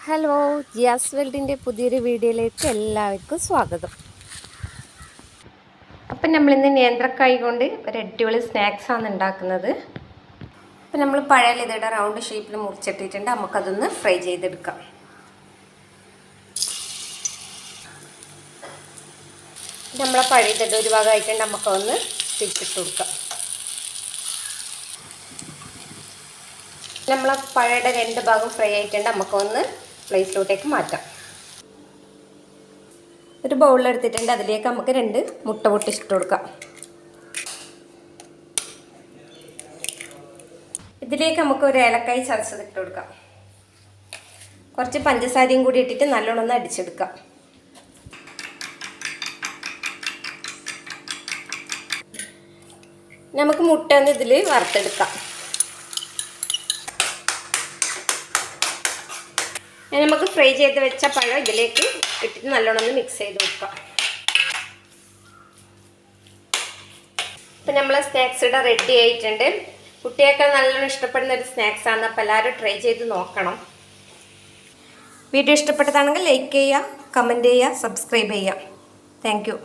Hello, Jiyas വേൾഡിൻ്റെ പുതിയൊരു വീഡിയോയിലേക്ക് എല്ലാവർക്കും സ്വാഗതം. അപ്പം നമ്മളിന്ന് നേന്ത്രക്കായ് കൊണ്ട് ഒരു അടിപൊളി സ്നാക്സാണ് ഉണ്ടാക്കുന്നത്. അപ്പം നമ്മൾ പഴയ ലതയുടെ റൗണ്ട് ഷേപ്പിൽ മുറിച്ചിട്ടിട്ടുണ്ട്. നമുക്കതൊന്ന് ഫ്രൈ ചെയ്തെടുക്കാം. നമ്മളെ പഴയ ലത ഒരു ഭാഗമായിട്ടുണ്ട്. നമുക്കൊന്ന് തിരിച്ചിട്ട് കൊടുക്കാം. നമ്മളെ പഴയുടെ രണ്ട് ഭാഗം ഫ്രൈ ആയിട്ടുണ്ട്. നമുക്കൊന്ന് പ്ലേറ്റിലോട്ടേക്ക് മാറ്റാം. ഒരു ബൗളിലെടുത്തിട്ടുണ്ട്. അതിലേക്ക് നമുക്ക് 2 മുട്ട പൊട്ടിച്ചിട്ട് കൊടുക്കാം. ഇതിലേക്ക് നമുക്ക് ഒരു ഏലക്കായ് ചതച്ചതിട്ട് കൊടുക്കാം. കുറച്ച് പഞ്ചസാരയും കൂടി ഇട്ടിട്ട് നല്ലോണം ഒന്ന് അടിച്ചെടുക്കാം. നമുക്ക് മുട്ട ഒന്ന് ഇതിൽ വറുത്തെടുക്കാം. നമുക്ക് ഫ്രൈ ചെയ്ത് വെച്ച പഴം ഇതിലേക്ക് ഇട്ടിട്ട് നല്ലോണം ഒന്ന് മിക്സ് ചെയ്ത് കൊടുക്കാം. ഇപ്പം നമ്മളെ സ്നാക്സ് ഇവിടെ റെഡി ആയിട്ടുണ്ട്. കുട്ടികൾക്ക് നല്ലോണം ഇഷ്ടപ്പെടുന്ന ഒരു സ്നാക്സാണ്. അപ്പോൾ എല്ലാവരും ട്രൈ ചെയ്ത് നോക്കണം. വീഡിയോ ഇഷ്ടപ്പെട്ടതാണെങ്കിൽ ലൈക്ക് ചെയ്യുക, കമൻറ്റ് ചെയ്യുക, സബ്സ്ക്രൈബ് ചെയ്യുക. Thank you.